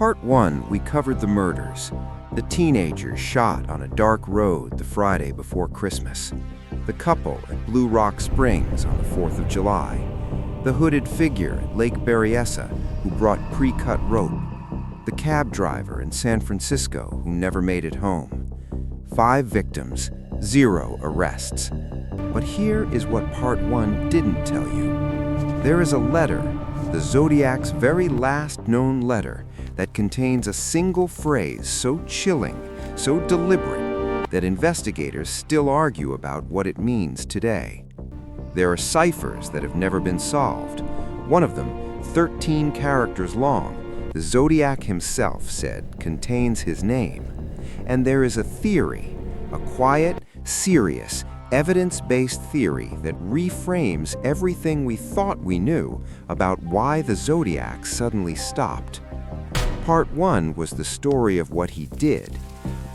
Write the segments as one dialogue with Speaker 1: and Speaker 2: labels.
Speaker 1: Part 1, we covered the murders. The teenagers shot on a dark road the Friday before Christmas. The couple at Blue Rock Springs on the 4th of July. The hooded figure at Lake Berryessa who brought pre-cut rope. The cab driver in San Francisco who never made it home. 5 victims, 0 arrests. But here is what Part 1 didn't tell you. There is a letter, the Zodiac's very last known letter, that contains a single phrase so chilling, so deliberate, that investigators still argue about what it means today. There are ciphers that have never been solved. One of them, 13 characters long, the Zodiac himself said contains his name. And there is a theory, a quiet, serious, evidence-based theory that reframes everything we thought we knew about why the Zodiac suddenly stopped. Part 1 was the story of what he did.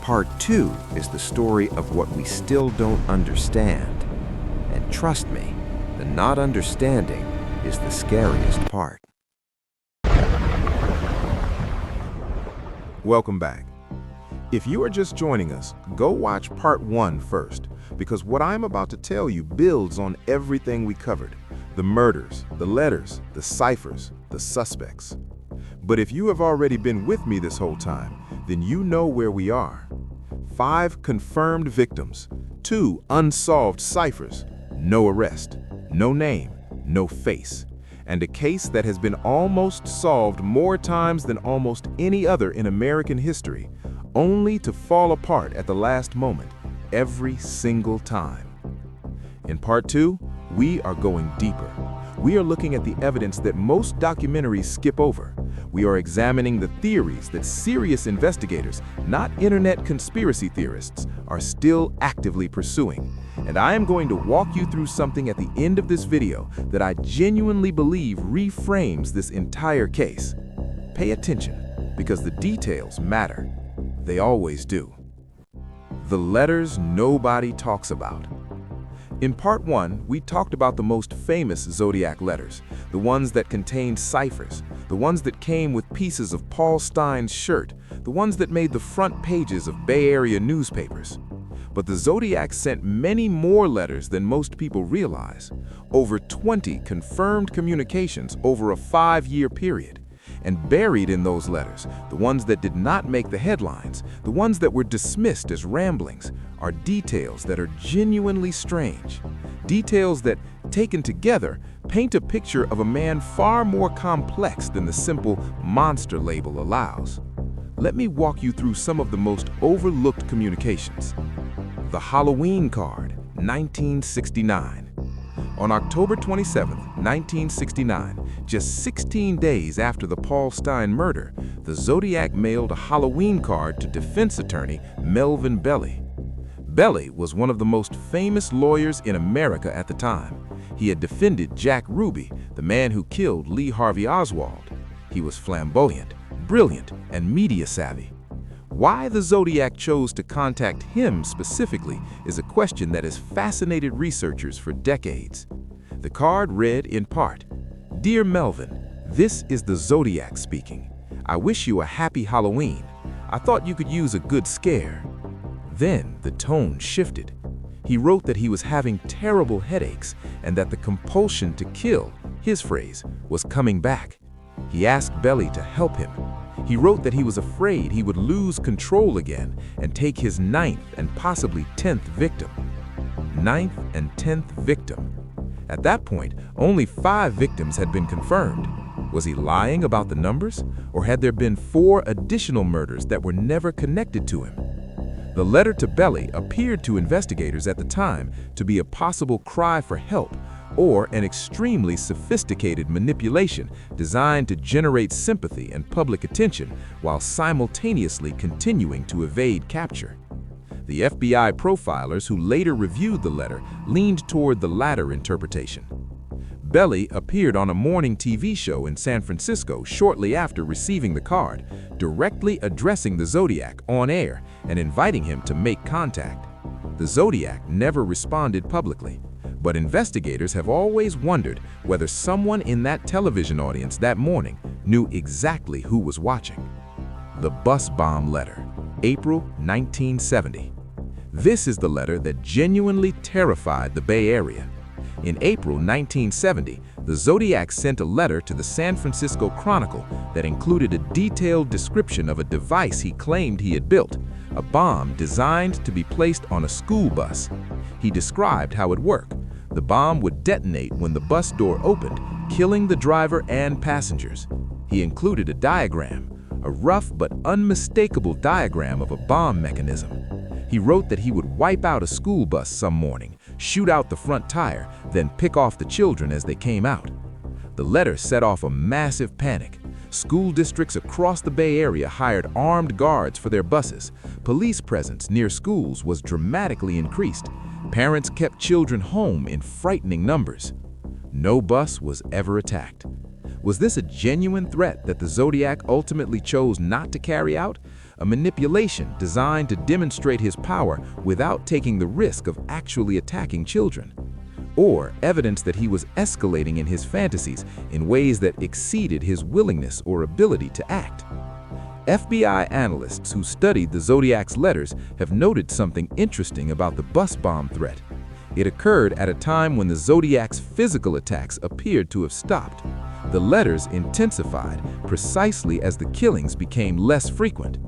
Speaker 1: Part 2 is the story of what we still don't understand. And trust me, the not understanding is the scariest part.
Speaker 2: Welcome back. If you are just joining us, go watch Part 1 first, because what I'm about to tell you builds on everything we covered. The murders, the letters, the ciphers, the suspects. But if you have already been with me this whole time, then you know where we are. 5 confirmed victims, 2 unsolved ciphers, no arrest, no name, no face, and a case that has been almost solved more times than almost any other in American history, only to fall apart at the last moment, every single time. In Part 2, we are going deeper. We are looking at the evidence that most documentaries skip over. We are examining the theories that serious investigators, not internet conspiracy theorists, are still actively pursuing. And I am going to walk you through something at the end of this video that I genuinely believe reframes this entire case. Pay attention, because the details matter. They always do. The letters nobody talks about. In Part 1, we talked about the most famous Zodiac letters, the ones that contained ciphers, the ones that came with pieces of Paul Stein's shirt, the ones that made the front pages of Bay Area newspapers. But the Zodiac sent many more letters than most people realize, over 20 confirmed communications over a 5-year period. And buried in those letters, the ones that did not make the headlines, the ones that were dismissed as ramblings, are details that are genuinely strange. Details that, taken together, paint a picture of a man far more complex than the simple monster label allows. Let me walk you through some of the most overlooked communications. The Halloween card, 1969. On October 27, 1969, just 16 days after the Paul Stein murder, the Zodiac mailed a Halloween card to defense attorney Melvin Belli. Belli was one of the most famous lawyers in America at the time. He had defended Jack Ruby, the man who killed Lee Harvey Oswald. He was flamboyant, brilliant, and media savvy. Why the Zodiac chose to contact him specifically is a question that has fascinated researchers for decades. The card read in part, "Dear Melvin, this is the Zodiac speaking. I wish you a happy Halloween. I thought you could use a good scare." Then the tone shifted. He wrote that he was having terrible headaches and that the compulsion to kill, his phrase, was coming back. He asked Belli to help him. He wrote that he was afraid he would lose control again and take his 9th and possibly 10th victim. 9th and 10th victim. At that point, only 5 victims had been confirmed. Was he lying about the numbers, or had there been 4 additional murders that were never connected to him? The letter to Belli appeared to investigators at the time to be a possible cry for help or an extremely sophisticated manipulation designed to generate sympathy and public attention while simultaneously continuing to evade capture. The FBI profilers who later reviewed the letter leaned toward the latter interpretation. Belli appeared on a morning TV show in San Francisco shortly after receiving the card, directly addressing the Zodiac on air and inviting him to make contact. The Zodiac never responded publicly, but investigators have always wondered whether someone in that television audience that morning knew exactly who was watching. The Bus Bomb Letter, April 1970. This is the letter that genuinely terrified the Bay Area. In April 1970, the Zodiac sent a letter to the San Francisco Chronicle that included a detailed description of a device he claimed he had built, a bomb designed to be placed on a school bus. He described how it worked. The bomb would detonate when the bus door opened, killing the driver and passengers. He included a diagram, a rough but unmistakable diagram of a bomb mechanism. He wrote that he would wipe out a school bus some morning, shoot out the front tire, then pick off the children as they came out. The letter set off a massive panic. School districts across the Bay Area hired armed guards for their buses. Police presence near schools was dramatically increased. Parents kept children home in frightening numbers. No bus was ever attacked. Was this a genuine threat that the Zodiac ultimately chose not to carry out? A manipulation designed to demonstrate his power without taking the risk of actually attacking children? Or evidence that he was escalating in his fantasies in ways that exceeded his willingness or ability to act? FBI analysts who studied the Zodiac's letters have noted something interesting about the bus bomb threat. It occurred at a time when the Zodiac's physical attacks appeared to have stopped. The letters intensified precisely as the killings became less frequent.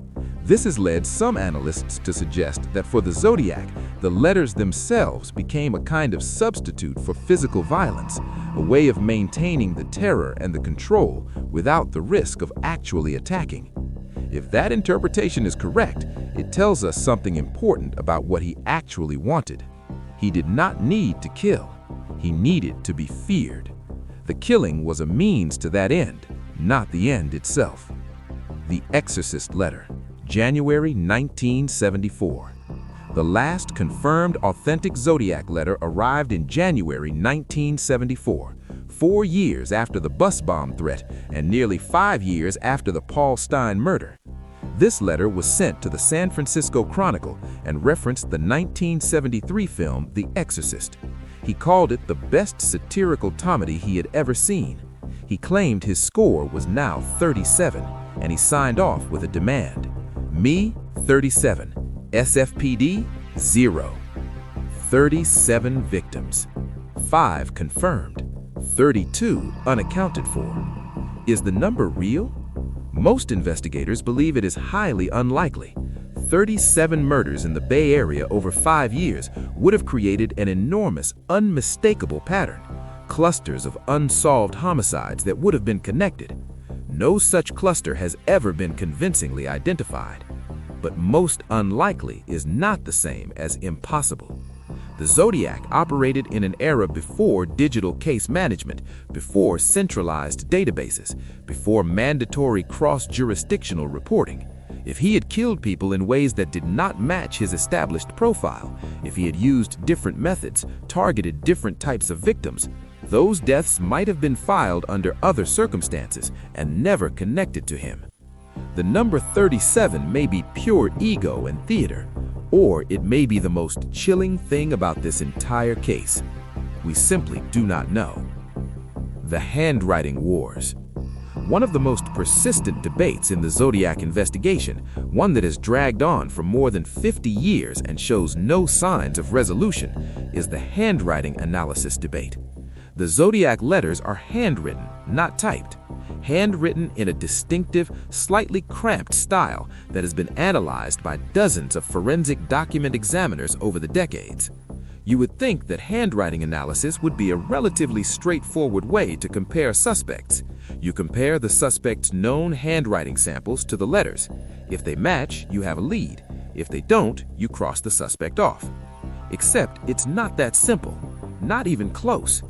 Speaker 2: This has led some analysts to suggest that for the Zodiac, the letters themselves became a kind of substitute for physical violence, a way of maintaining the terror and the control without the risk of actually attacking. If that interpretation is correct, it tells us something important about what he actually wanted. He did not need to kill. He needed to be feared. The killing was a means to that end, not the end itself. The Exorcist Letter, January 1974. The last confirmed authentic Zodiac letter arrived in January 1974, 4 years after the bus bomb threat and nearly 5 years after the Paul Stine murder. This letter was sent to the San Francisco Chronicle and referenced the 1973 film The Exorcist. He called it the best satirical comedy he had ever seen. He claimed his score was now 37, and he signed off with a demand. Me, 37. SFPD, 0. 37 victims. 5 confirmed. 32 unaccounted for. Is the number real? Most investigators believe it is highly unlikely. 37 murders in the Bay Area over 5 years would have created an enormous, unmistakable pattern. Clusters of unsolved homicides that would have been connected. No such cluster has ever been convincingly identified. But most unlikely is not the same as impossible. The Zodiac operated in an era before digital case management, before centralized databases, before mandatory cross-jurisdictional reporting. If he had killed people in ways that did not match his established profile, if he had used different methods, targeted different types of victims, those deaths might have been filed under other circumstances and never connected to him. The number 37 may be pure ego and theater, or it may be the most chilling thing about this entire case. We simply do not know. The Handwriting Wars. One of the most persistent debates in the Zodiac investigation, one that has dragged on for more than 50 years and shows no signs of resolution, is the handwriting analysis debate. The Zodiac letters are handwritten, not typed. Handwritten in a distinctive, slightly cramped style that has been analyzed by dozens of forensic document examiners over the decades. You would think that handwriting analysis would be a relatively straightforward way to compare suspects. You compare the suspect's known handwriting samples to the letters. If they match, you have a lead. If they don't, you cross the suspect off. Except it's not that simple, not even close.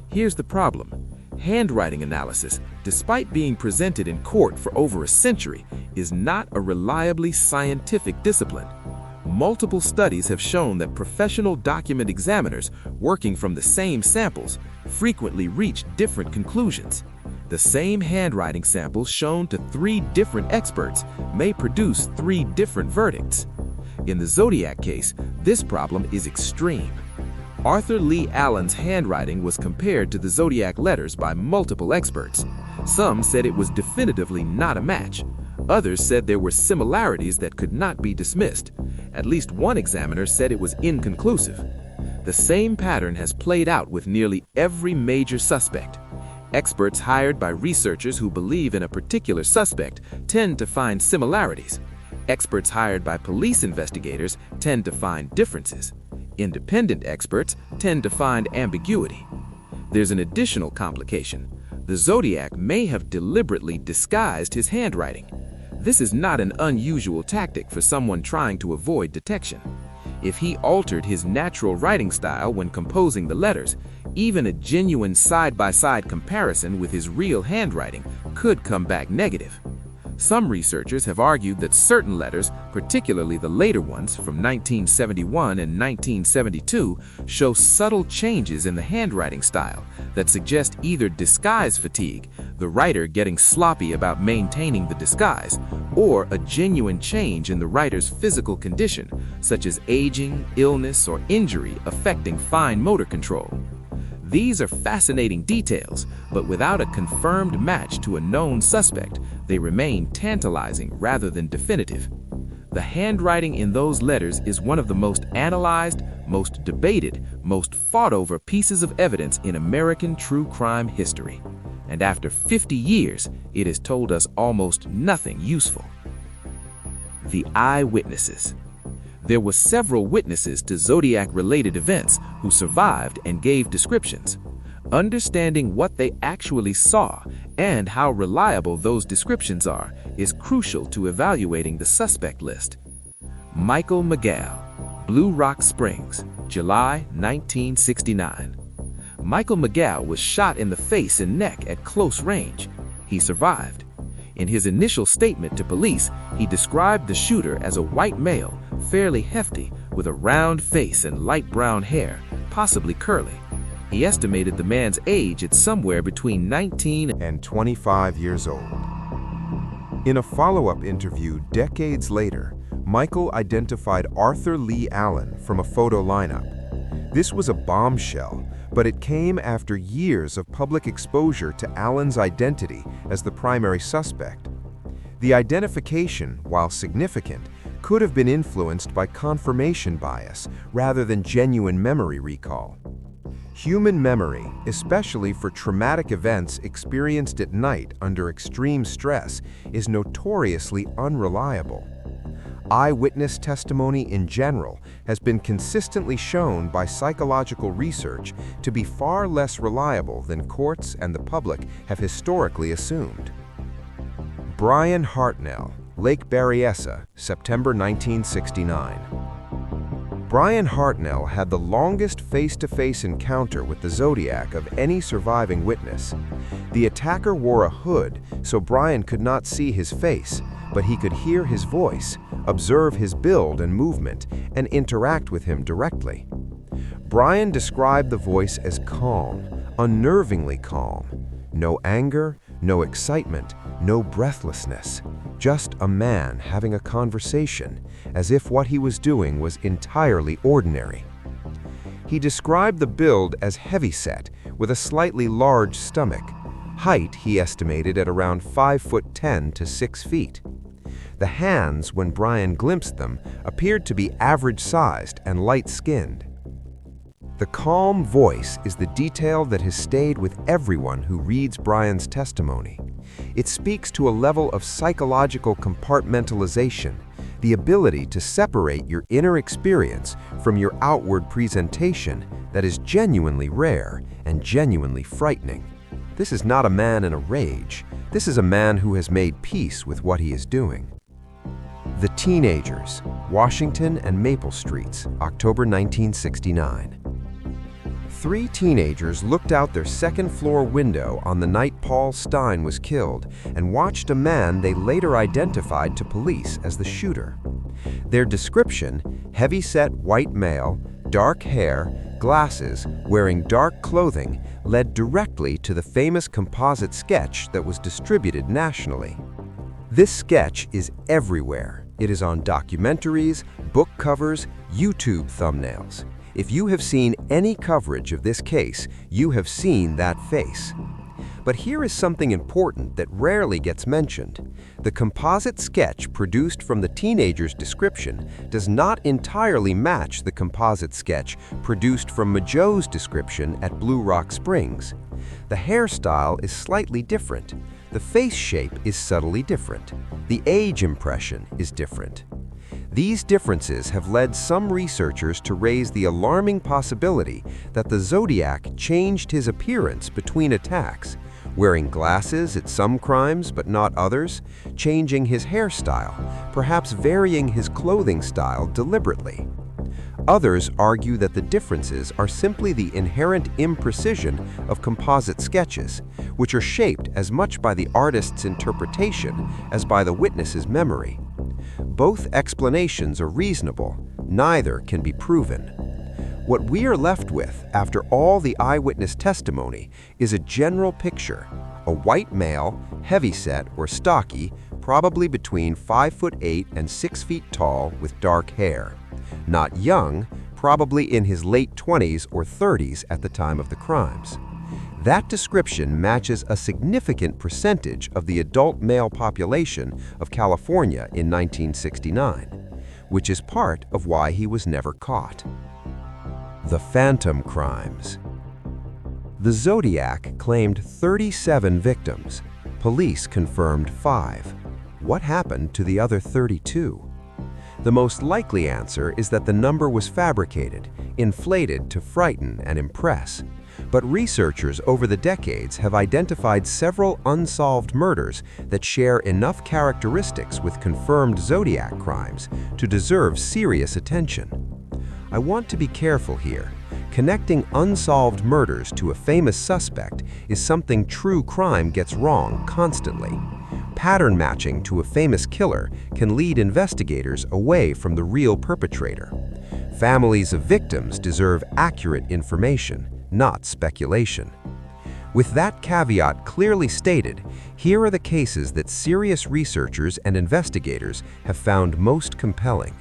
Speaker 2: Here's the problem. Handwriting analysis, despite being presented in court for over a century, is not a reliably scientific discipline. Multiple studies have shown that professional document examiners working from the same samples frequently reach different conclusions. The same handwriting samples shown to 3 different experts may produce 3 different verdicts. In the Zodiac case, this problem is extreme. Arthur Lee Allen's handwriting was compared to the Zodiac letters by multiple experts. Some said it was definitively not a match.
Speaker 3: Others said there were similarities that could not be dismissed. At least one examiner said it was inconclusive. The same pattern has played out with nearly every major suspect. Experts hired by researchers who believe in a particular suspect tend to find similarities. Experts hired by police investigators tend to find differences. Independent experts tend to find ambiguity. There's an additional complication. The Zodiac may have deliberately disguised his handwriting. This is not an unusual tactic for someone trying to avoid detection. If he altered his natural writing style when composing the letters, even a genuine side-by-side comparison with his real handwriting could come back negative. Some researchers have argued that certain letters, particularly the later ones from 1971 and 1972, show subtle changes in the handwriting style that suggest either disguise fatigue, the writer getting sloppy about maintaining the disguise, or a genuine change in the writer's physical condition, such as aging, illness, or injury affecting fine motor control. These are fascinating details, but without a confirmed match to a known suspect, they remain tantalizing rather than definitive. The handwriting in those letters is one of the most analyzed, most debated, most fought-over pieces of evidence in American true crime history. And after 50 years, it has told us almost nothing useful. The eyewitnesses. There were several witnesses to Zodiac-related events who survived and gave descriptions. Understanding what they actually saw and how reliable those descriptions are is crucial to evaluating the suspect list. Michael McGall, Blue Rock Springs, July 1969. Michael McGall was shot in the face and neck at close range. He survived. In his initial statement to police, he described the shooter as a white male, fairly hefty, with a round face and light brown hair, possibly curly. He estimated the man's age at somewhere between 19
Speaker 1: and 25 years old. In a follow-up interview decades later, Michael identified Arthur Lee Allen from a photo lineup. This was a bombshell, but it came after years of public exposure to Allen's identity as the primary suspect. The identification, while significant, could have been influenced by confirmation bias rather than genuine memory recall. Human memory, especially for traumatic events experienced at night under extreme stress, is notoriously unreliable. Eyewitness testimony in general has been consistently shown by psychological research to be far less reliable than courts and the public have historically assumed. Brian Hartnell, Lake Berryessa, September 1969. Brian Hartnell had the longest face-to-face encounter with the Zodiac of any surviving witness. The attacker wore a hood, so Brian could not see his face, but he could hear his voice, observe his build and movement, and interact with him directly. Brian described the voice as calm, unnervingly calm. No anger, no excitement, no breathlessness. Just a man having a conversation, as if what he was doing was entirely ordinary. He described the build as heavyset, with a slightly large stomach. Height he estimated at around 5'10" to 6 feet. The hands, when Brian glimpsed them, appeared to be average-sized and light-skinned. The calm voice is the detail that has stayed with everyone who reads Brian's testimony. It speaks to a level of psychological compartmentalization, the ability to separate your inner experience from your outward presentation that is genuinely rare and genuinely frightening. This is not a man in a rage. This is a man who has made peace with what he is doing. The Teenagers, Washington and Maple Streets, October 1969. 3 teenagers looked out their second-floor window on the night Paul Stine was killed and watched a man they later identified to police as the shooter. Their description, heavy-set white male, dark hair, glasses, wearing dark clothing, led directly to the famous composite sketch that was distributed nationally. This sketch is everywhere. It is on documentaries, book covers, YouTube thumbnails. If you have seen any coverage of this case, you have seen that face. But here is something important that rarely gets mentioned. The composite sketch produced from the teenager's description does not entirely match the composite sketch produced from Majo's description at Blue Rock Springs. The hairstyle is slightly different. The face shape is subtly different. The age impression is different. These differences have led some researchers to raise the alarming possibility that the Zodiac changed his appearance between attacks, wearing glasses at some crimes but not others, changing his hairstyle, perhaps varying his clothing style deliberately. Others argue that the differences are simply the inherent imprecision of composite sketches, which are shaped as much by the artist's interpretation as by the witness's memory. Both explanations are reasonable, neither can be proven. What we are left with after all the eyewitness testimony is a general picture: a white male, heavyset or stocky, probably between 5'8" and 6 feet tall with dark hair. Not young, probably in his late 20s or 30s at the time of the crimes. That description matches a significant percentage of the adult male population of California in 1969, which is part of why he was never caught. The Phantom Crimes. The Zodiac claimed 37 victims. Police confirmed 5. What happened to the other 32? The most likely answer is that the number was fabricated, inflated to frighten and impress. But researchers over the decades have identified several unsolved murders that share enough characteristics with confirmed Zodiac crimes to deserve serious attention. I want to be careful here. Connecting unsolved murders to a famous suspect is something true crime gets wrong constantly. Pattern matching to a famous killer can lead investigators away from the real perpetrator. Families of victims deserve accurate information, not speculation. With that caveat clearly stated, here are the cases that serious researchers and investigators have found most compelling.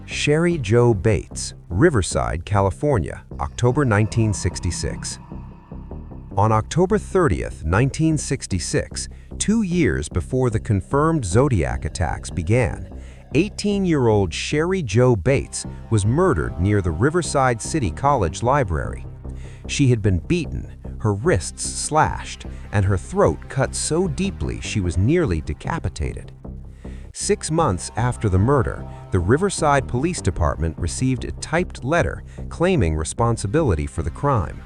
Speaker 1: Cheri Jo Bates, Riverside, California, October 1966. On October 30th, 1966, 2 years before the confirmed Zodiac attacks began, 18-year-old Cheri Jo Bates was murdered near the Riverside City College library. She had been beaten, her wrists slashed, and her throat cut so deeply she was nearly decapitated. 6 months after the murder, the Riverside Police Department received a typed letter claiming responsibility for the crime.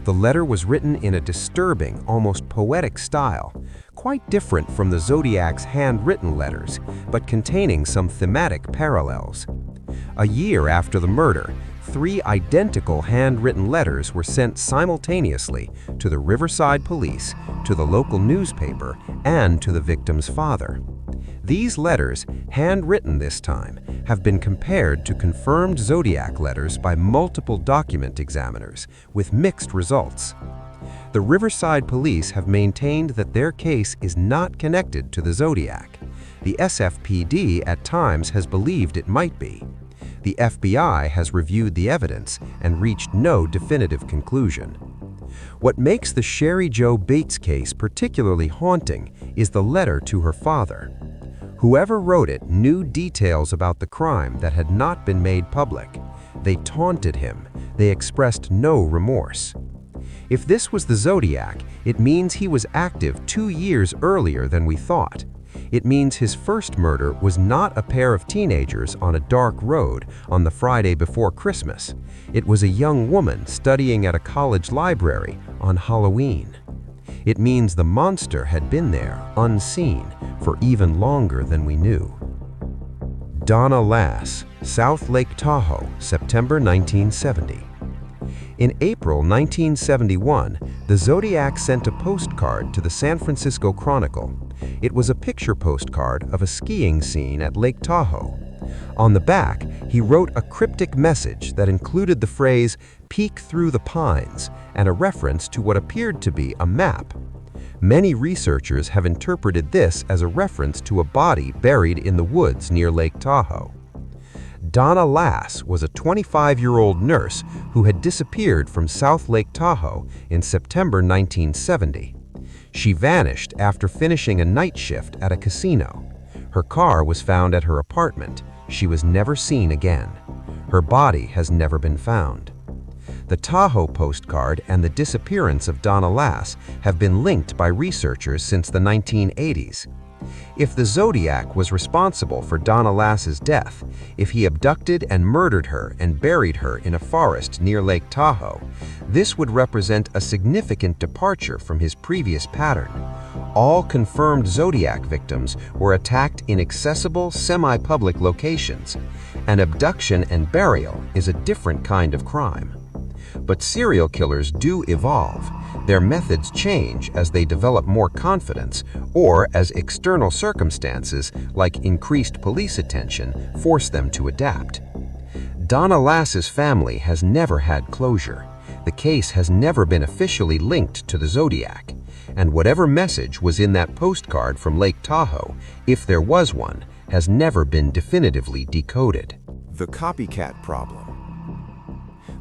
Speaker 1: The letter was written in a disturbing, almost poetic style, quite different from the Zodiac's handwritten letters, but containing some thematic parallels. A year after the murder, 3 identical handwritten letters were sent simultaneously to the Riverside Police, to the local newspaper, and to the victim's father. These letters, handwritten this time, have been compared to confirmed Zodiac letters by multiple document examiners, with mixed results. The Riverside Police have maintained that their case is not connected to the Zodiac. The SFPD at times has believed it might be. The FBI has reviewed the evidence and reached no definitive conclusion. What makes the Cheri Jo Bates case particularly haunting is the letter to her father. Whoever wrote it knew details about the crime that had not been made public. They taunted him. They expressed no remorse. If this was the Zodiac, it means he was active 2 years earlier than we thought. It means his first murder was not a pair of teenagers on a dark road on the Friday before Christmas. It was a young woman studying at a college library on Halloween. It means the monster had been there, unseen, for even longer than we knew. Donna Lass, South Lake Tahoe, September 1970. In April 1971, the Zodiac sent a postcard to the San Francisco Chronicle. It was a picture postcard of a skiing scene at Lake Tahoe. On the back, he wrote a cryptic message that included the phrase, "Peek through the pines," and a reference to what appeared to be a map. Many researchers have interpreted this as a reference to a body buried in the woods near Lake Tahoe. Donna Lass was a 25-year-old nurse who had disappeared from South Lake Tahoe in September 1970.
Speaker 4: She vanished after finishing a night shift at a casino. Her car was found at her apartment. She was never seen again. Her body has never been found. The Tahoe postcard and the disappearance of Donna Lass have been linked by researchers since the 1980s. If the Zodiac was responsible for Donna Lass's death, if he abducted and murdered her and buried her in a forest near Lake Tahoe, this would represent a significant departure from his previous pattern. All confirmed Zodiac victims were attacked in accessible, semi-public locations. An abduction and burial is a different kind of crime. But serial killers do evolve. Their methods change as they develop more confidence or as external circumstances, like increased police attention, force them to adapt. Donna Lass's family has never had closure. The case has never been officially linked to the Zodiac. And whatever message was in that postcard from Lake Tahoe, if there was one, has never been definitively decoded.
Speaker 1: The copycat problem.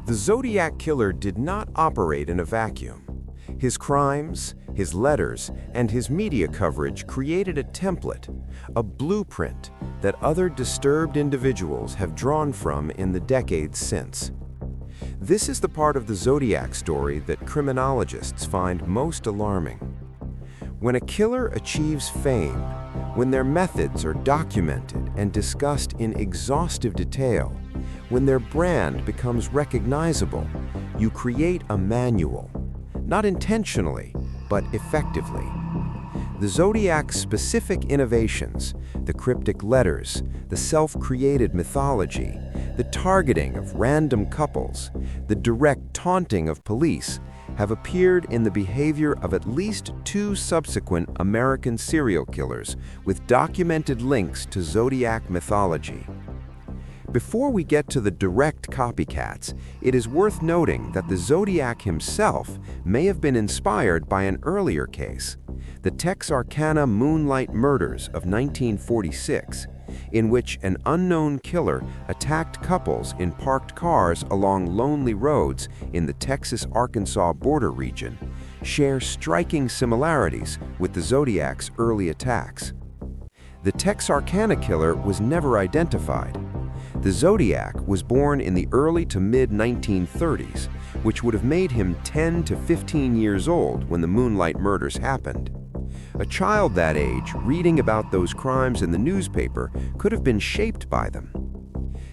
Speaker 1: The Zodiac killer did not operate in a vacuum. His crimes, his letters, and his media coverage created a template, a blueprint that other disturbed individuals have drawn from in the decades since. This is the part of the Zodiac story that criminologists find most alarming. When a killer achieves fame, when their methods are documented and discussed in exhaustive detail, when their brand becomes recognizable, you create a manual, not intentionally, but effectively. The Zodiac's specific innovations, the cryptic letters, the self-created mythology, the targeting of random couples, the direct taunting of police, have appeared in the behavior of at least 2 subsequent American serial killers with documented links to Zodiac mythology. Before we get to the direct copycats, it is worth noting that the Zodiac himself may have been inspired by an earlier case, the Texarkana Moonlight Murders of 1946, in which an unknown killer attacked couples in parked cars along lonely roads in the Texas-Arkansas border region, share striking similarities with the Zodiac's early attacks. The Texarkana killer was never identified. The Zodiac was born in the early to mid-1930s, which would have made him 10 to 15 years old when the Moonlight Murders happened. A child that age reading about those crimes in the newspaper could have been shaped by them.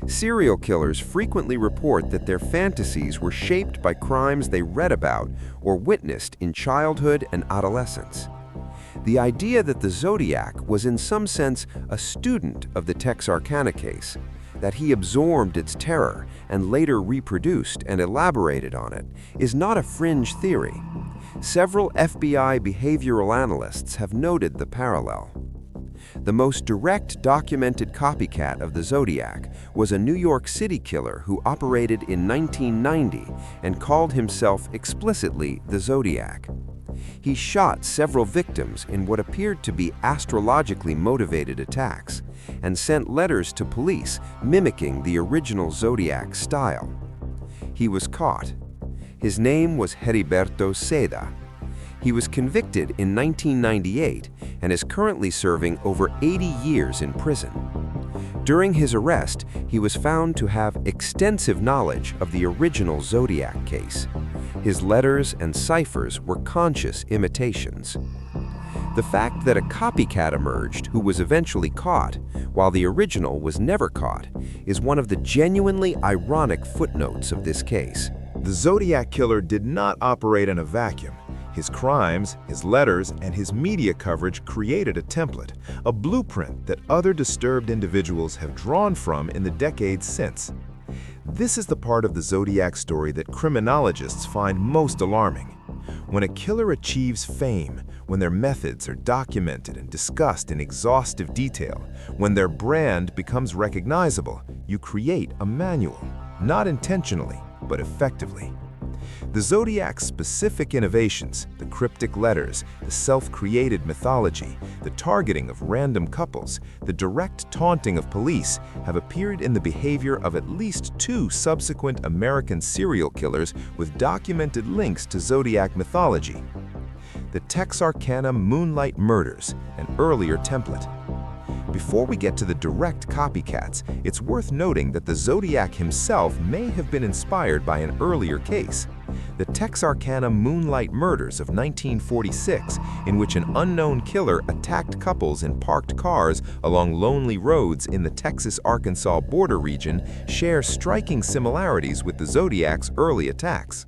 Speaker 1: Serial killers frequently report that their fantasies were shaped by crimes they read about or witnessed in childhood and adolescence. The idea that the Zodiac was in some sense a student of the Texarkana case, that he absorbed its terror and later reproduced and elaborated on it, is not a fringe theory. Several FBI behavioral analysts have noted the parallel. The most direct documented copycat of the Zodiac was a New York City killer who operated in 1990 and called himself explicitly the Zodiac. He shot several victims in what appeared to be astrologically motivated attacks and sent letters to police mimicking the original Zodiac style. He was caught. His name was Heriberto Seda. He was convicted in 1998 and is currently serving over 80 years in prison. During his arrest, he was found to have extensive knowledge of the original Zodiac case. His letters and ciphers were conscious imitations. The fact that a copycat emerged who was eventually caught, while the original was never caught, is one of the genuinely ironic footnotes of this case.
Speaker 2: The Zodiac killer did not operate in a vacuum. His crimes, his letters, and his media coverage created a template, a blueprint that other disturbed individuals have drawn from in the decades since. This is the part of the Zodiac story that criminologists find most alarming. When a killer achieves fame, when their methods are documented and discussed in exhaustive detail, when their brand becomes recognizable, you create a manual, not intentionally, but effectively. The Zodiac's specific innovations, the cryptic letters, the self-created mythology, the targeting of random couples, the direct taunting of police, have appeared in the behavior of at least 2 subsequent American serial killers with documented links to Zodiac mythology. the Texarkana Moonlight Murders, an earlier template. Before we get to the direct copycats, it's worth noting that the Zodiac himself may have been inspired by an earlier case, the Texarkana Moonlight Murders of 1946, in which an unknown killer attacked couples in parked cars along lonely roads in the Texas-Arkansas border region, share striking similarities with the Zodiac's early attacks.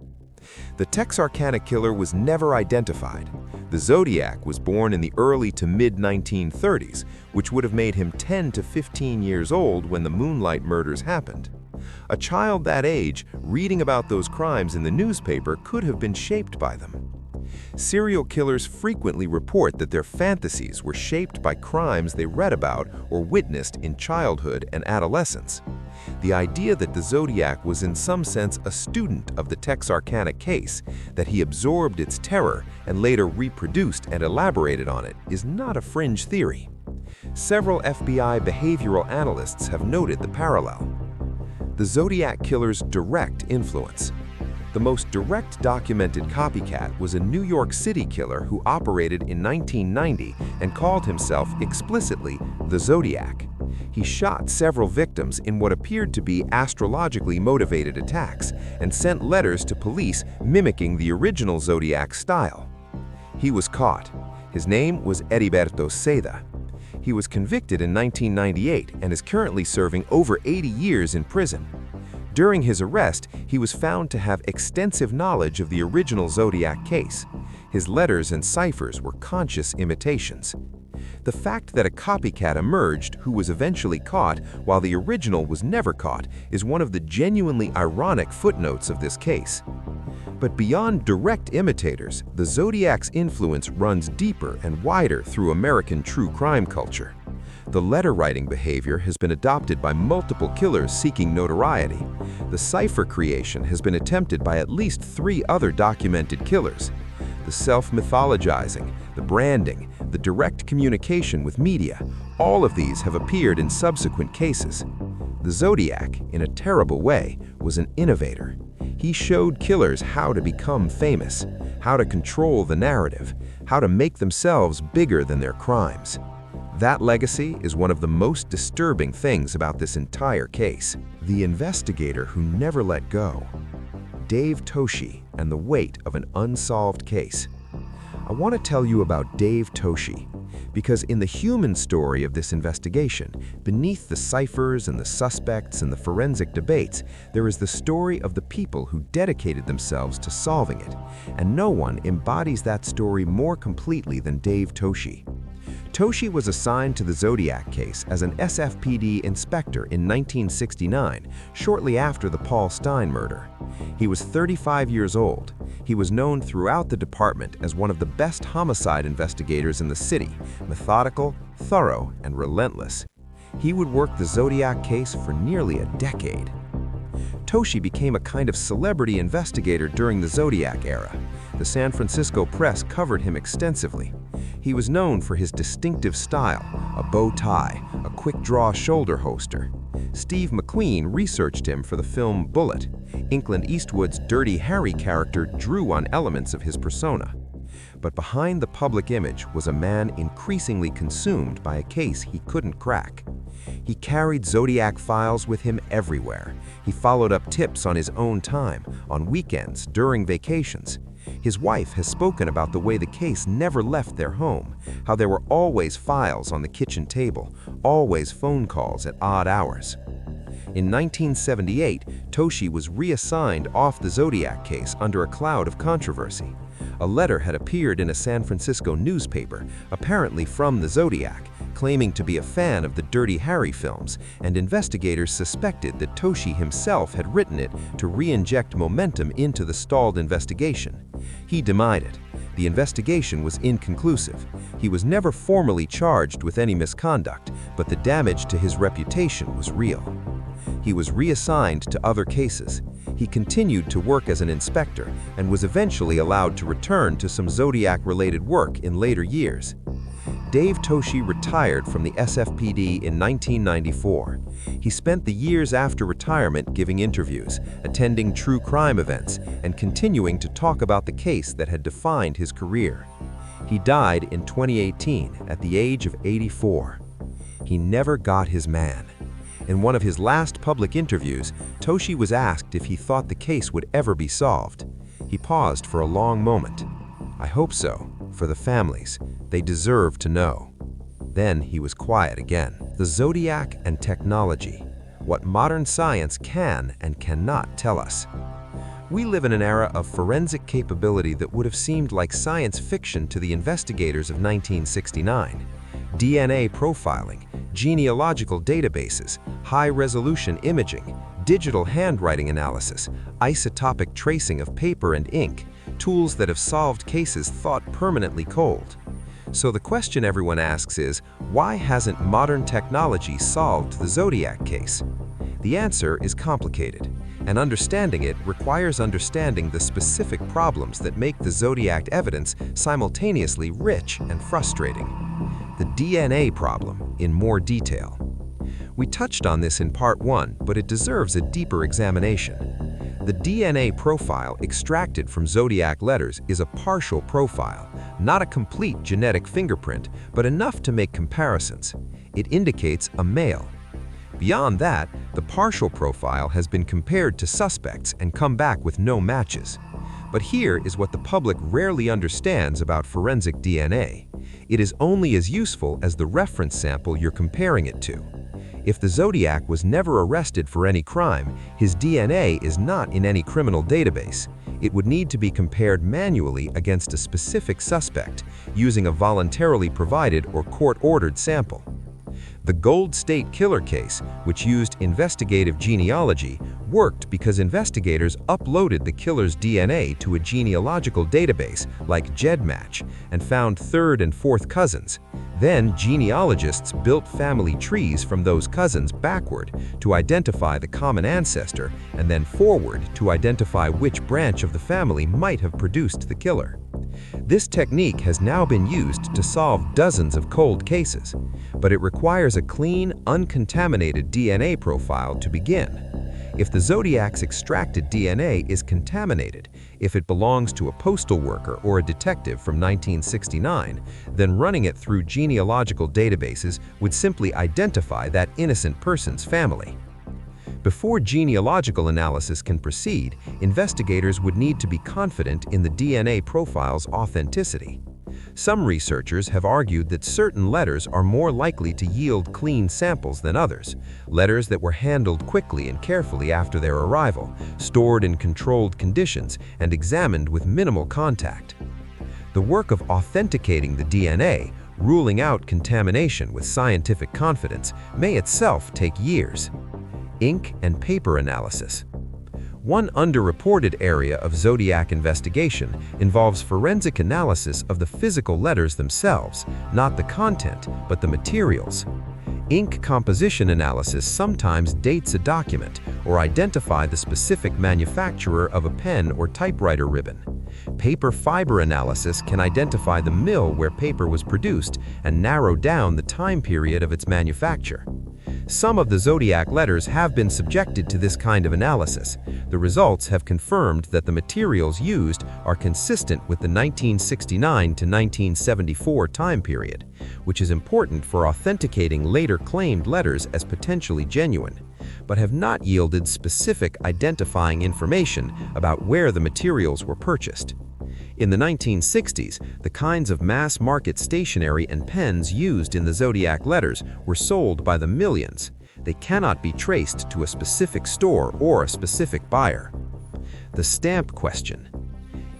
Speaker 2: The Texarkana killer was never identified. The Zodiac was born in the early to mid-1930s, which would have made him 10 to 15 years old when the Moonlight murders happened. A child that age, reading about those crimes in the newspaper, could have been shaped by them. Serial killers frequently report that their fantasies were shaped by crimes they read about or witnessed in childhood and adolescence. The idea that the Zodiac was in some sense a student of the Texarkana case, that he absorbed its terror and later reproduced and elaborated on it, is not a fringe theory. Several FBI behavioral analysts have noted the parallel. The Zodiac killer's direct influence. The most direct documented copycat was a New York City killer who operated in 1990 and called himself explicitly the Zodiac. He shot several victims in what appeared to be astrologically motivated attacks and sent letters to police mimicking the original Zodiac style. He was caught. His name was Heriberto Seda. He was convicted in 1998 and is currently serving over 80 years in prison. During his arrest, he was found to have extensive knowledge of the original Zodiac case. His letters and ciphers were conscious imitations. The fact that a copycat emerged who was eventually caught while the original was never caught is one of the genuinely ironic footnotes of this case. But beyond direct imitators, the Zodiac's influence runs deeper and wider through American true crime culture. The letter-writing behavior has been adopted by multiple killers seeking notoriety. The cipher creation has been attempted by at least 3 other documented killers. The self-mythologizing, the branding, the direct communication with media, all of these have appeared in subsequent cases. The Zodiac, in a terrible way, was an innovator. He showed killers how to become famous, how to control the narrative, how to make themselves bigger than their crimes. That legacy is one of the most disturbing things about this entire case. The investigator who never let go. Dave Toschi and the weight of an unsolved case. I want to tell you about Dave Toschi, because in the human story of this investigation, beneath the ciphers and the suspects and the forensic debates, there is the story of the people who dedicated themselves to solving it, and no one embodies that story more completely than Dave Toschi. Toschi was assigned to the Zodiac case as an SFPD inspector in 1969, shortly after the Paul Stine murder. He was 35 years old. He was known throughout the department as one of the best homicide investigators in the city, methodical, thorough, and relentless. He would work the Zodiac case for nearly a decade. Toschi became a kind of celebrity investigator during the Zodiac era. The San Francisco press covered him extensively. He was known for his distinctive style, a bow tie, a quick-draw shoulder holster. Steve McQueen researched him for the film Bullet. Clint Eastwood's Dirty Harry character drew on elements of his persona. But behind the public image was a man increasingly consumed by a case he couldn't crack. He carried Zodiac files with him everywhere. He followed up tips on his own time, on weekends, during vacations. His wife has spoken about the way the case never left their home, how there were always files on the kitchen table, always phone calls at odd hours. In 1978, Toschi was reassigned off the Zodiac case under a cloud of controversy. A letter had appeared in a San Francisco newspaper, apparently from the Zodiac, claiming to be a fan of the Dirty Harry films, and investigators suspected that Toschi himself had written it to re-inject momentum into the stalled investigation. He denied it. The investigation was inconclusive. He was never formally charged with any misconduct, but the damage to his reputation was real. He was reassigned to other cases. He continued to work as an inspector and was eventually allowed to return to some Zodiac-related work in later years. Dave Toschi retired from the SFPD in 1994. He spent the years after retirement giving interviews, attending true crime events, and continuing to talk about the case that had defined his career.
Speaker 4: He died in 2018 at the age of 84. He never got his man. In one of his last public interviews, Toshi was asked if he thought the case would ever be solved. He paused for a long moment. "I hope so, for the families. They deserve to know." Then he was quiet again. The Zodiac and technology. What modern science can and cannot tell us. We live in an era of forensic capability that would have seemed like science fiction to the investigators of 1969. DNA profiling, genealogical databases, high-resolution imaging, digital handwriting analysis, isotopic tracing of paper and ink, tools that have solved cases thought permanently cold. So the question everyone asks is, why hasn't modern technology solved the Zodiac case? The answer is complicated, and understanding it requires understanding the specific problems that make the Zodiac evidence simultaneously rich and frustrating. The DNA problem in more detail. We touched on this in part 1, but it deserves a deeper examination. The DNA profile extracted from Zodiac letters is a partial profile, not a complete genetic fingerprint, but enough to make comparisons. It indicates a male. Beyond that, the partial profile has been compared to suspects and come back with no matches. But here is what the public rarely understands about forensic DNA. It is only as useful as the reference sample you're comparing it to. If the Zodiac was never arrested for any crime, his DNA is not in any criminal database. It would need to be compared manually against a specific suspect, using a voluntarily provided or court-ordered sample. The Gold State Killer case, which used investigative genealogy, worked because investigators uploaded the killer's DNA to a genealogical database like GEDmatch and found third and fourth cousins. Then genealogists built family trees from those cousins backward to identify the common ancestor and then forward to identify which branch of the family might have produced the killer. This technique has now been used to solve dozens of cold cases, but it requires a clean, uncontaminated DNA profile to begin. If the Zodiac's extracted DNA is contaminated, if it belongs to a postal worker or a detective from 1969, then running it through genealogical databases would simply identify that innocent person's family. Before genealogical analysis can proceed, investigators would need to be confident in the DNA profile's authenticity. Some researchers have argued that certain letters are more likely to yield clean samples than others, letters that were handled quickly and carefully after their arrival, stored in controlled conditions, and examined with minimal contact. The work of authenticating the DNA, ruling out contamination with scientific confidence, may itself take years. Ink and paper analysis. One underreported area of Zodiac investigation involves forensic analysis of the physical letters themselves, not the content, but the materials. Ink composition analysis sometimes dates a document or identify the specific manufacturer of a pen or typewriter ribbon. Paper fiber analysis can identify the mill where paper was produced and narrow down the time period of its manufacture. Some of the Zodiac letters have been subjected to this kind of analysis. The results have confirmed that the materials used are consistent with the 1969 to 1974 time period, which is important for authenticating later claimed letters as potentially genuine, but have not yielded specific identifying information about where the materials were purchased. In the 1960s, the kinds of mass-market stationery and pens used in the Zodiac letters were sold by the millions. They cannot be traced to a specific store or a specific buyer. The stamp question.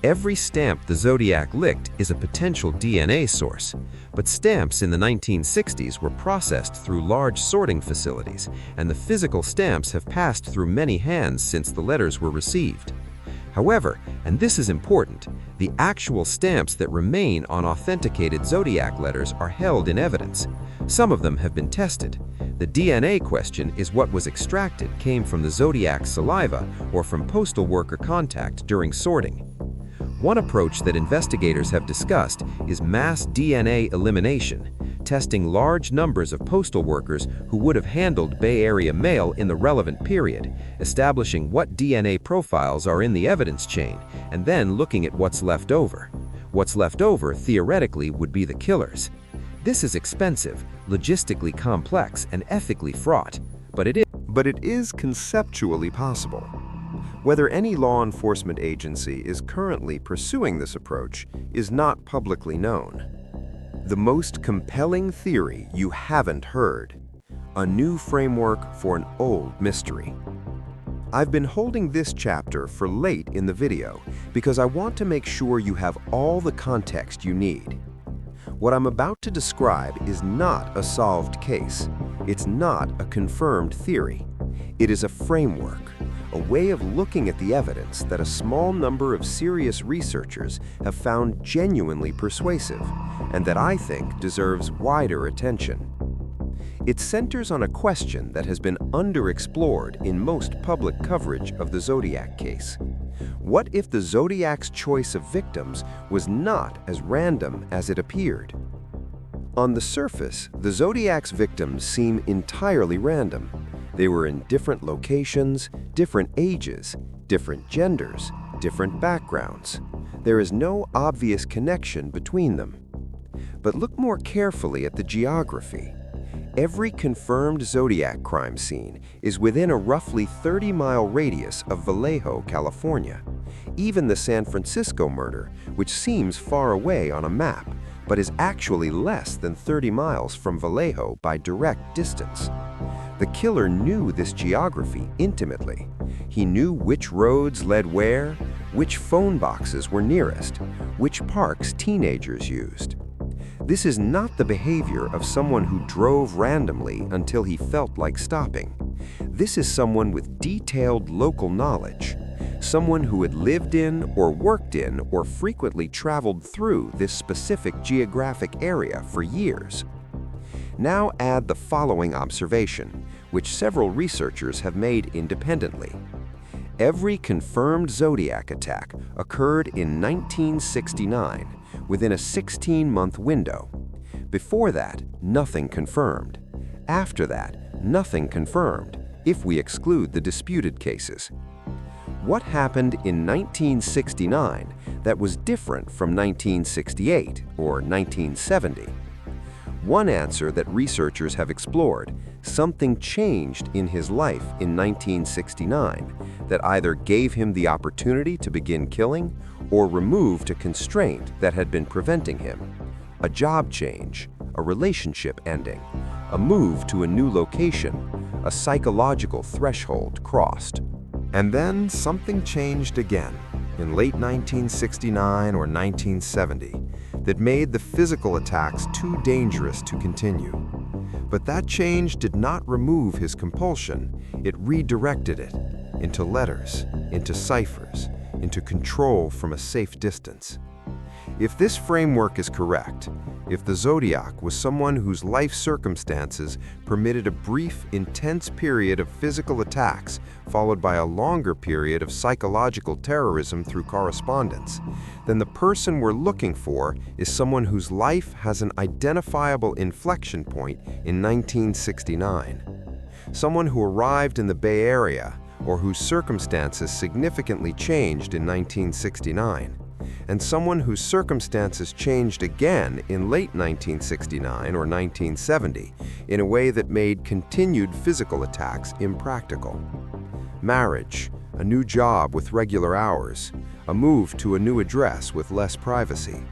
Speaker 4: Every stamp the Zodiac licked is a potential DNA source, but stamps in the 1960s were processed through large sorting facilities, and the physical stamps have passed through many hands since the letters were received. However, and this is important, the actual stamps that remain on authenticated Zodiac letters are held in evidence. Some of them have been tested. The DNA question is what was extracted came from the Zodiac's saliva or from postal worker contact during sorting. One approach that investigators have discussed is mass DNA elimination, testing large numbers of postal workers who would have handled Bay Area mail in the relevant period, establishing what DNA profiles are in the evidence chain, and then looking at what's left over. What's left over, theoretically, would be the killers. This is expensive, logistically complex, and ethically fraught, but it is conceptually possible. Whether any law enforcement agency is currently pursuing this approach is not publicly known. The most compelling theory you haven't heard: a new framework for an old mystery. I've been holding this chapter for late in the video because I want to make sure you have all the context you need. What I'm about to describe is not a solved case. It's not a confirmed theory. It is a framework, a way of looking at the evidence that a small number of serious researchers have found genuinely persuasive, and that I think deserves wider attention. It centers on a question that has been underexplored in most public coverage of the Zodiac case. What if the Zodiac's choice of victims was not as random as it appeared? On the surface, the Zodiac's victims seem entirely random. They were in different locations, different ages, different genders, different backgrounds. There is no obvious connection between them. But look more carefully at the geography. Every confirmed Zodiac crime scene is within a roughly 30-mile radius of Vallejo, California. Even the San Francisco murder, which seems far away on a map, but is actually less than 30 miles from Vallejo by direct distance. The killer knew this geography intimately. He knew which roads led where, which phone boxes were nearest, which parks teenagers used. This is not the behavior of someone who drove randomly until he felt like stopping. This is someone with detailed local knowledge, someone who had lived in or worked in or frequently traveled through this specific geographic area for years. Now add the following observation, which several researchers have made independently. Every confirmed Zodiac attack occurred in 1969, within a 16-month window. Before that, nothing confirmed. After that, nothing confirmed, if we exclude the disputed cases. What happened in 1969 that was different from 1968 or 1970? One answer that researchers have explored: something changed in his life in 1969 that either gave him the opportunity to begin killing or removed a constraint that had been preventing him. A job change, a relationship ending, a move to a new location, a psychological threshold crossed. And then something changed again in late 1969 or 1970 that made the physical attacks too dangerous to continue. But that change did not remove his compulsion, it redirected it into letters, into ciphers, into control from a safe distance. If this framework is correct, if the Zodiac was someone whose life circumstances permitted a brief, intense period of physical attacks followed by a longer period of psychological terrorism through correspondence, then the person we're looking for is someone whose life has an identifiable inflection point in 1969. Someone who arrived in the Bay Area or whose circumstances significantly changed in 1969. And someone whose circumstances changed again in late 1969 or 1970 in a way that made continued physical attacks impractical. Marriage, a new job with regular hours, a move to a new address with less privacy,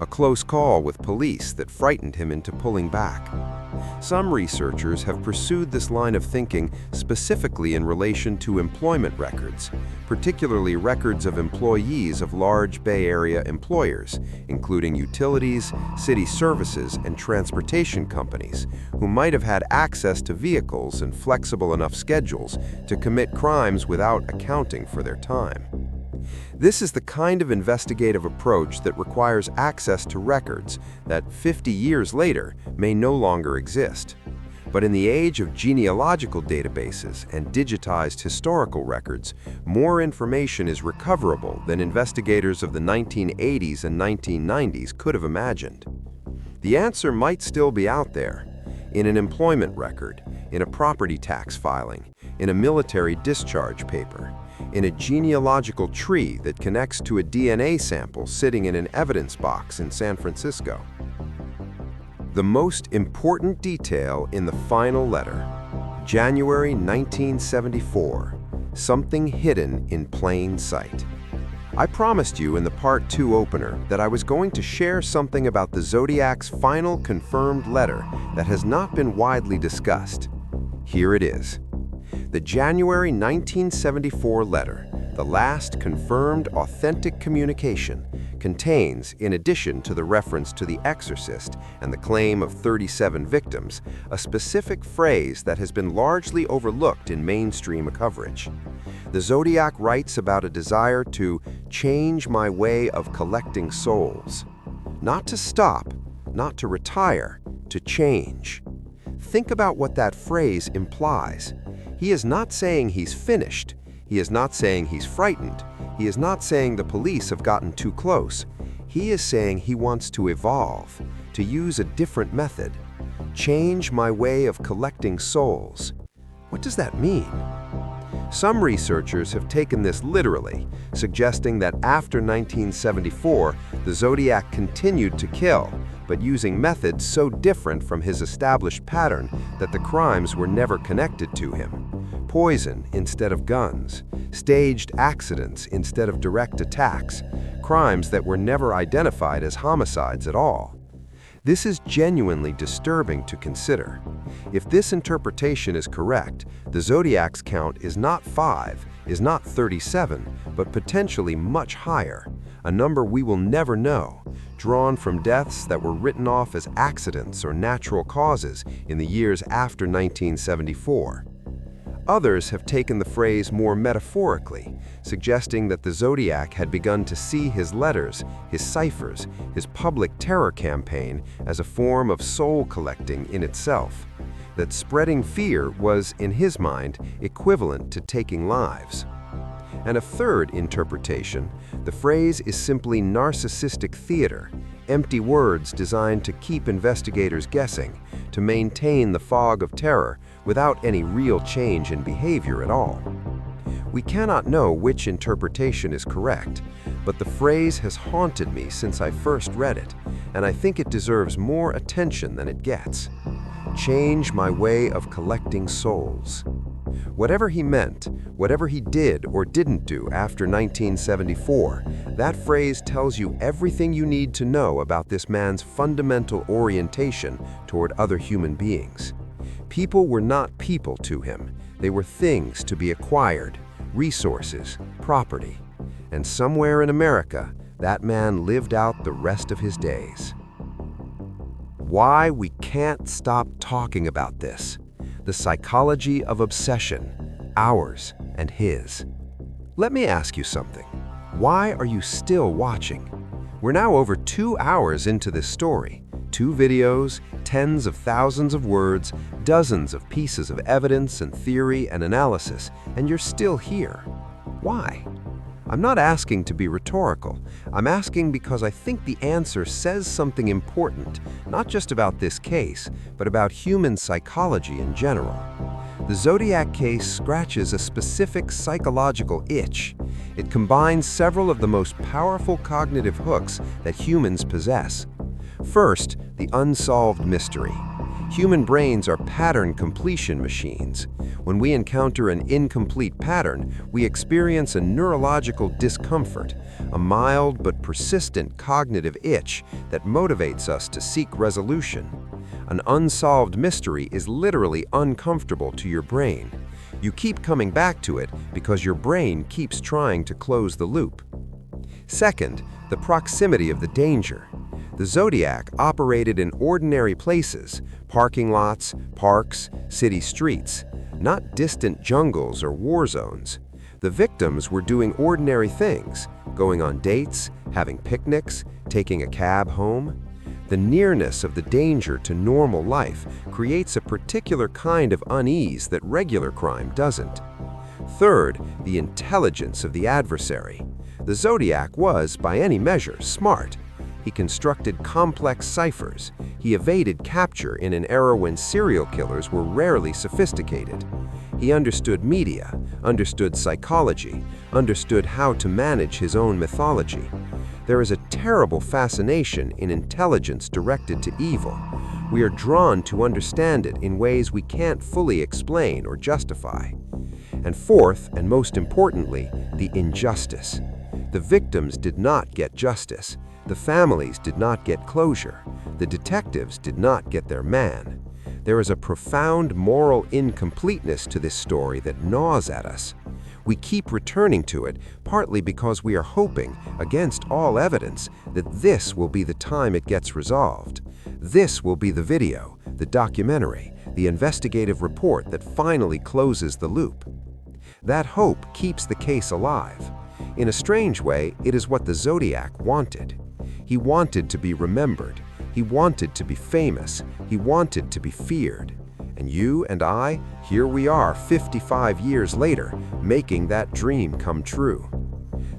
Speaker 4: a close call with police that frightened him into pulling back. Some researchers have pursued this line of thinking specifically in relation to employment records, particularly records of employees of large Bay Area employers, including utilities, city services, and transportation companies, who might have had access to vehicles and flexible enough schedules to commit crimes without accounting for their time. This is the kind of investigative approach that requires access to records that 50 years later may no longer exist. But in the age of genealogical databases and digitized historical records, more information is recoverable than investigators of the 1980s and 1990s could have imagined. The answer might still be out there, in an employment record, in a property tax filing, in a military discharge paper,
Speaker 1: in a genealogical tree that connects to a DNA sample sitting in an evidence box in San Francisco. The most important detail in the final letter, January 1974, something hidden in plain sight. I promised you in the Part 2 opener that I was going to share something about the Zodiac's final confirmed letter that has not been widely discussed. Here it is. The January 1974 letter, the last confirmed authentic communication, contains, in addition to the reference to the Exorcist and the claim of 37 victims, a specific phrase that has been largely overlooked in mainstream coverage. The Zodiac writes about a desire to change my way of collecting souls. Not to stop, not to retire, to change. Think about what that phrase implies. He is not saying he's finished. He is not saying he's frightened. He is not saying the police have gotten too close. He is saying he wants to evolve, to use a different method. Change my way of collecting souls. What does that mean? Some researchers have taken this literally, suggesting that after 1974, the Zodiac continued to kill, but using methods so different from his established pattern that the crimes were never connected to him. Poison instead of guns, staged accidents instead of direct attacks, crimes that were never identified as homicides at all. This is genuinely disturbing to consider. If this interpretation is correct, the Zodiac's count is not 5, is not 37, but potentially much higher, a number we will never know, drawn from deaths that were written off as accidents or natural causes in the years after 1974. Others have taken the phrase more metaphorically, suggesting that the Zodiac had begun to see his letters, his ciphers, his public terror campaign as a form of soul collecting in itself, that spreading fear was, in his mind, equivalent to taking lives. And a third interpretation, the phrase is simply narcissistic theater, empty words designed to keep investigators guessing, to maintain the fog of terror without any real change in behavior at all. We cannot know which interpretation is correct, but the phrase has haunted me since I first read it, and I think it deserves more attention than it gets. Change my way of collecting souls. Whatever he meant, whatever he did or didn't do after 1974, that phrase tells you everything you need to know about this man's fundamental orientation toward other human beings. People were not people to him. They were things to be acquired, resources, property. And somewhere in America, that man lived out the rest of his days. Why we can't stop talking about this. The psychology of obsession, ours and his. Let me ask you something. Why are you still watching? We're now over 2 hours into this story. 2 videos, tens of thousands of words, dozens of pieces of evidence and theory and analysis, and you're still here. Why? I'm not asking to be rhetorical. I'm asking because I think the answer says something important, not just about this case, but about human psychology in general. The Zodiac case scratches a specific psychological itch. It combines several of the most powerful cognitive hooks that humans possess. First, the unsolved mystery. Human brains are pattern completion machines. When we encounter an incomplete pattern, we experience a neurological discomfort, a mild but persistent cognitive itch that motivates us to seek resolution. An unsolved mystery is literally uncomfortable to your brain. You keep coming back to it because your brain keeps trying to close the loop. Second, the proximity of the danger. The Zodiac operated in ordinary places, parking lots, parks, city streets, not distant jungles or war zones. The victims were doing ordinary things, going on dates, having picnics, taking a cab home. The nearness of the danger to normal life creates a particular kind of unease that regular crime doesn't. Third, the intelligence of the adversary. The Zodiac was, by any measure, smart. He constructed complex ciphers. He evaded capture in an era when serial killers were rarely sophisticated. He understood media, understood psychology, understood how to manage his own mythology. There is a terrible fascination in intelligence directed to evil. We are drawn to understand it in ways we can't fully explain or justify. And fourth, and most importantly, the injustice. The victims did not get justice. The families did not get closure. The detectives did not get their man. There is a profound moral incompleteness to this story that gnaws at us. We keep returning to it, partly because we are hoping, against all evidence, that this will be the time it gets resolved. This will be the video, the documentary, the investigative report that finally closes the loop. That hope keeps the case alive. In a strange way, it is what the Zodiac wanted. He wanted to be remembered. He wanted to be famous. He wanted to be feared. And you and I, here we are 55 years later, making that dream come true.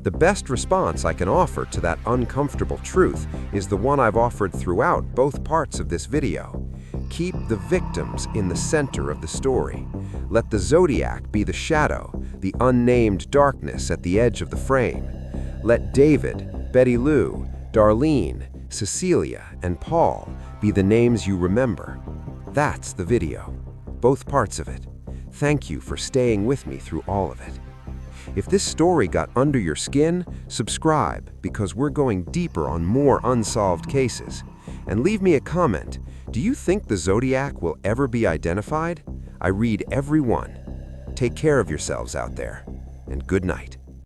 Speaker 1: The best response I can offer to that uncomfortable truth is the one I've offered throughout both parts of this video. Keep the victims in the center of the story. Let the Zodiac be the shadow, the unnamed darkness at the edge of the frame. Let David, Betty Lou, Darlene, Cecilia, and Paul be the names you remember. That's the video, both parts of it. Thank you for staying with me through all of it. If this story got under your skin, subscribe, because we're going deeper on more unsolved cases. And leave me a comment. Do you think the Zodiac will ever be identified? I read every one. Take care of yourselves out there, and good night.